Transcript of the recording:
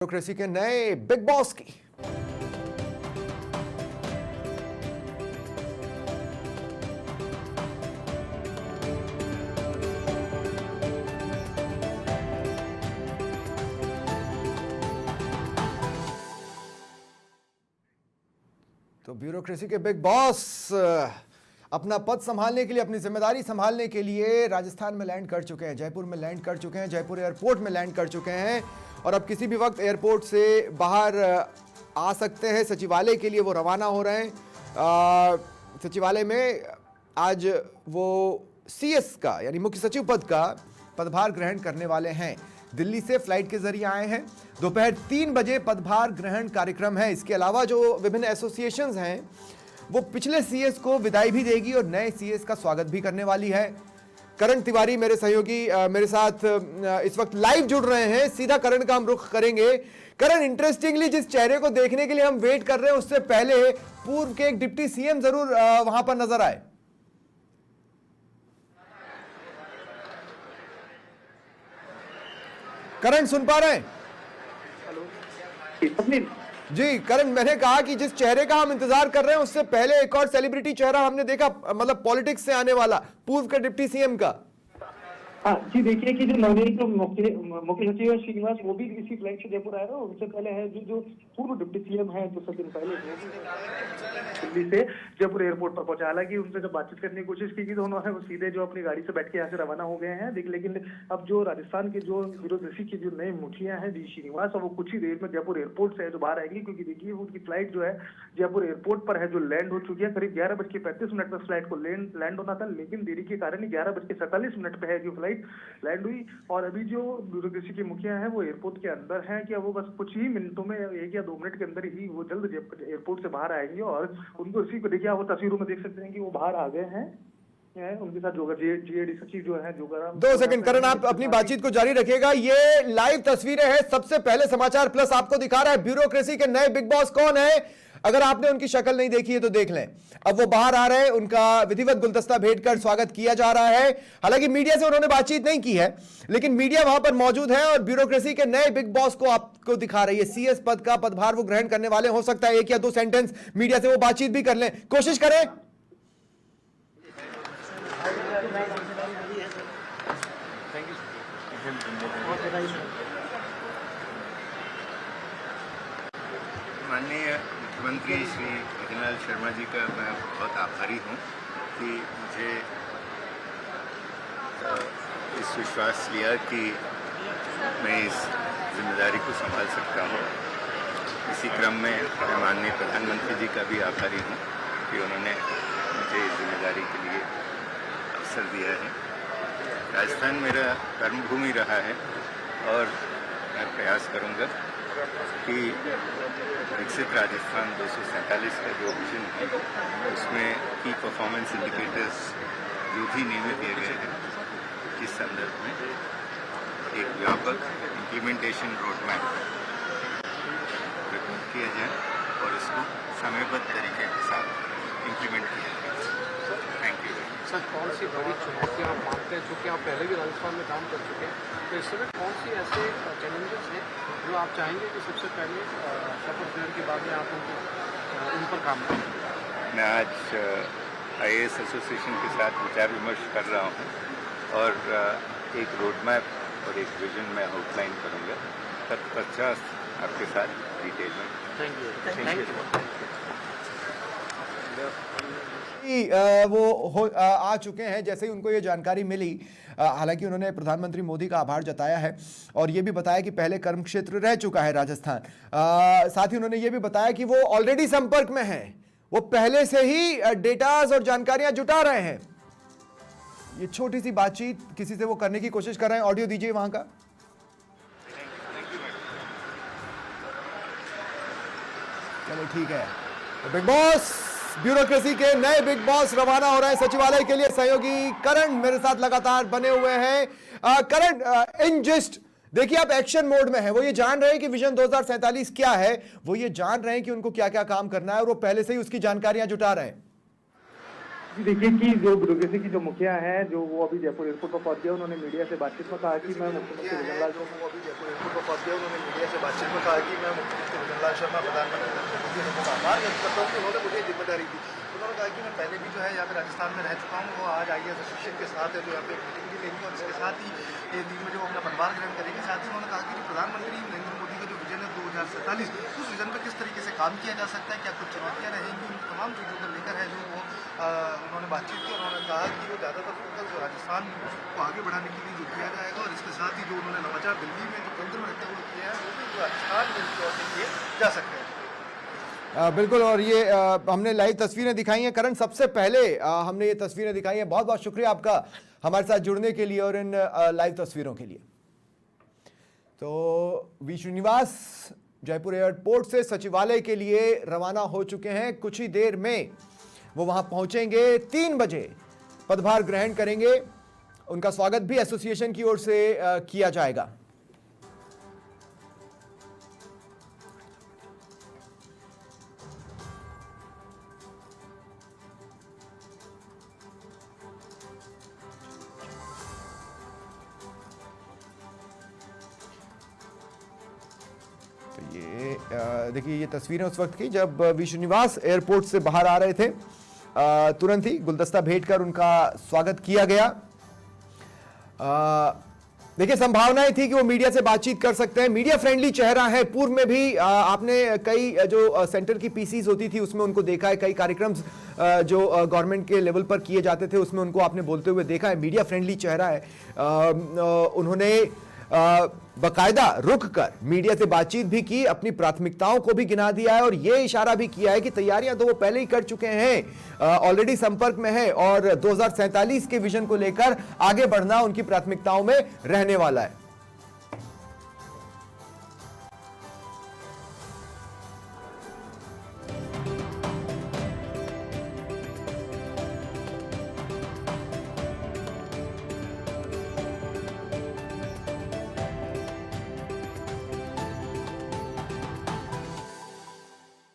Bureaucracy के नए big boss की तो ब्यूरोक्रेसी के बिग बॉस अपना पद संभालने के लिए, अपनी जिम्मेदारी संभालने के लिए राजस्थान में लैंड कर चुके हैं, जयपुर में लैंड कर चुके हैं, जयपुर एयरपोर्ट में लैंड कर चुके हैं और अब किसी भी वक्त एयरपोर्ट से बाहर आ सकते हैं। सचिवालय के लिए वो रवाना हो रहे हैं। सचिवालय में आज वो सीएस का यानी मुख्य सचिव पद का पदभार ग्रहण करने वाले हैं। दिल्ली से फ्लाइट के जरिए आए हैं। दोपहर 3 बजे पदभार ग्रहण कार्यक्रम है। इसके अलावा जो विभिन्न एसोसिएशंस हैं वो पिछले सीएस को विदाई भी देगी और नए सीएस का स्वागत भी करने वाली है। करण तिवारी मेरे सहयोगी मेरे साथ इस वक्त लाइव जुड़ रहे हैं। सीधा करण का हम रुख करेंगे। करण, इंटरेस्टिंगली जिस चेहरे को देखने के लिए हम वेट कर रहे हैं उससे पहले पूर्व के एक डिप्टी सीएम जरूर वहां पर नजर आए। करण सुन पा रहे हैं? हेलो जी करण, मैंने कहा कि जिस चेहरे का हम इंतजार कर रहे हैं उससे पहले एक और सेलिब्रिटी चेहरा हमने देखा, मतलब पॉलिटिक्स से आने वाला, पूर्व के डिप्टी सीएम का। हाँ जी, देखिए कि जो नवनियुक्त मुख्य सचिव है श्रीनिवास, वो भी इसी फ्लाइट से जयपुर आए हैं। उनसे पहले है जो पूर्व डिप्टी सीएम है जो 7 दिन पहले दिल्ली से जयपुर एयरपोर्ट पर पहुंचा। हालांकि उनसे जब बातचीत करने की कोशिश की तो उन्होंने वो सीधे जो अपनी गाड़ी से बैठ के यहाँ से रवाना हो गए हैं। लेकिन अब जो राजस्थान के जो ब्यूरोक्रेसी के जो नए मुखिया हैं जी श्रीनिवास, वो कुछ ही देर में जयपुर एयरपोर्ट से जो बाहर आएंगे, क्योंकि देखिए उनकी फ्लाइट जो है जयपुर एयरपोर्ट पर है जो लैंड हो चुकी है। करीब 11:35 पर फ्लाइट को लैंड होना था, लेकिन देरी के कारण 11:47 पे है जो फ्लाइट लैंड हुई। और अभी जो ब्यूरोक्रेसी के मुखिया हैं वो एयरपोर्ट के अंदर हैं कि वो बस कुछ ही मिनटों में 1 या 2 मिनट के अंदर ही वो जल्द एयरपोर्ट से बाहर आएंगे। और उनको इसी को देखिए, वो तस्वीरों में देख सकते हैं कि वो बाहर आ गए हैं। उनके साथ जीएडी सचिव जो है जोगाराम। 2 सेकंड करण, आप अपनी बातचीत को जारी रखिएगा। ये लाइव तस्वीरें हैं, सबसे पहले समाचार प्लस आपको दिखा रहा है ब्यूरोक्रेसी के नए बिग बॉस कौन है। अगर आपने उनकी शक्ल नहीं देखी है तो देख लें। अब वो बाहर आ रहे हैं, उनका विधिवत गुलदस्ता भेंट कर स्वागत किया जा रहा है। हालांकि मीडिया से उन्होंने बातचीत नहीं की है, लेकिन मीडिया वहां पर मौजूद है और ब्यूरोक्रेसी के नए बिग बॉस को आपको दिखा रही है। सीएस पद का पदभार वो ग्रहण करने वाले। हो सकता है 1 या 2 सेंटेंस मीडिया से वो बातचीत भी कर लें, कोशिश करें। माननीय मुख्यमंत्री श्री भजनलाल शर्मा जी का मैं बहुत आभारी हूँ कि मुझे इस विश्वास लिया कि मैं इस जिम्मेदारी को संभाल सकता हूँ। इसी क्रम में मैं माननीय प्रधानमंत्री जी का भी आभारी हूँ कि उन्होंने मुझे इस जिम्मेदारी के लिए अवसर दिया है। राजस्थान मेरा कर्मभूमि रहा है और मैं प्रयास करूँगा कि विकसित राजस्थान 247 का जो विजन है उसमें की परफॉर्मेंस इंडिकेटर्स जो भी नियमित दिए गए हैं, इस संदर्भ में एक व्यापक इम्प्लीमेंटेशन रोड मैप प्रस्तुत किया जाए और इसको समयबद्ध तरीके के साथ इम्प्लीमेंट किया जाए। Thank you sir. कौन सी बड़ी चुनौतियाँ आप मानते हैं, चूँकि आप पहले भी राजस्थान में काम कर चुके हैं, तो इस समय कौन सी ऐसे चैलेंजेस हैं जो आप चाहेंगे कि सबसे पहले शपथ ग्रहण के बाद में आप उन पर काम करें? मैं आज IAS एसोसिएशन के साथ विचार विमर्श कर रहा हूँ और एक रोड मैप और एक विजन में आउटलाइन करूँगा। तत्पश्चात आपके साथ डिटेल में। Thank you. वो आ चुके हैं। जैसे ही उनको ये जानकारी मिली, हालांकि उन्होंने प्रधानमंत्री मोदी का आभार जताया है और ये भी बताया कि पहले कर्म क्षेत्र रह चुका है राजस्थान। साथ ही उन्होंने ये भी बताया कि वो ऑलरेडी संपर्क में हैं, वो पहले से ही डेटाज और जानकारियां जुटा रहे हैं। ये छोटी सी बातचीत किसी से वो करने की कोशिश कर रहे हैं। ऑडियो दीजिए वहां का। चलो ठीक है। तो बिग बॉस, ब्यूरोक्रेसी के नए बिग बॉस रवाना हो रहे हैं सचिवालय के लिए। सहयोगी करण मेरे साथ लगातार बने हुए हैं। करण, इन जस्ट देखिए आप एक्शन मोड में हैं। वो ये जान रहे हैं कि विजन 2047 क्या है, वो ये जान रहे हैं कि उनको क्या क्या काम करना है और वो पहले से ही उसकी जानकारियां जुटा रहे हैं। देखिए कि जो ब्यूरोक्रेसी की जो मुखिया है जो वो अभी जयपुर एयरपोर्ट पर पहुंच गया, उन्होंने मीडिया से बातचीत में कहा कि मैं मुख्यमंत्री भजनलाल शर्मा अभी जयपुर एयरपोर्ट पर पहुंच गया, उन्होंने मीडिया से बातचीत में कहा कि मैं मुख्यमंत्री भजनलाल शर्मा प्रधानमंत्री नरेंद्र मोदी का आभार व्यक्त करता हूँ कि उन्होंने मुझे जिम्मेदारी दी। उन्होंने कहा कि मैं पहले भी जो है यहाँ पे राजस्थान में रह चुका हूँ, वो आज IAS एसोसिएशन के साथ है जो यहाँ पे मीटिंग भी लेंगे और इसके साथ ही ये दिन में जो अपना पदभार ग्रहण करेंगे। साथ ही उन्होंने कहा कि प्रधानमंत्री नरेंद्र मोदी का जो विजन है 2047 उस विजन पर किस तरीके से काम किया जा सकता है, क्या कुछ चुनौतियाँ रहेंगी, उन तमाम चीज़ों को लेकर है जो वो उन्होंने बातचीत की। उन्होंने कहा कि वो ज़्यादातर फोकस राजस्थान को आगे बढ़ाने के लिए जो किया जाएगा और इसके साथ ही जो उन्होंने नवाचार दिल्ली में जो केंद्र में रहते हुए किया है वो भी राजस्थान में तौर पर किए जा सकते हैं। बिल्कुल, और ये हमने लाइव तस्वीरें दिखाई हैं। करण, सबसे पहले हमने ये तस्वीरें दिखाई हैं, बहुत बहुत शुक्रिया आपका हमारे साथ जुड़ने के लिए और इन लाइव तस्वीरों के लिए। तो वी श्रीनिवास जयपुर एयरपोर्ट से सचिवालय के लिए रवाना हो चुके हैं। कुछ ही देर में वो वहां पहुंचेंगे, 3 बजे पदभार ग्रहण करेंगे। उनका स्वागत भी एसोसिएशन की ओर से किया जाएगा। ये देखिए, ये तस्वीरें उस वक्त की जब वी श्रीनिवास एयरपोर्ट से बाहर आ रहे थे। तुरंत ही गुलदस्ता भेंट कर उनका स्वागत किया गया। देखिए, संभावनाएं थी कि वो मीडिया से बातचीत कर सकते हैं, मीडिया फ्रेंडली चेहरा है। पूर्व में भी आपने कई जो सेंटर की पीसीज होती थी उसमें उनको देखा है, कई कार्यक्रम जो गवर्नमेंट के लेवल पर किए जाते थे उसमें उनको आपने बोलते हुए देखा है। मीडिया फ्रेंडली चेहरा है। उन्होंने बकायदा रुक कर मीडिया से बातचीत भी की, अपनी प्राथमिकताओं को भी गिना दिया है और यह इशारा भी किया है कि तैयारियां तो वो पहले ही कर चुके हैं, ऑलरेडी संपर्क में है और 2047 के विजन को लेकर आगे बढ़ना उनकी प्राथमिकताओं में रहने वाला है।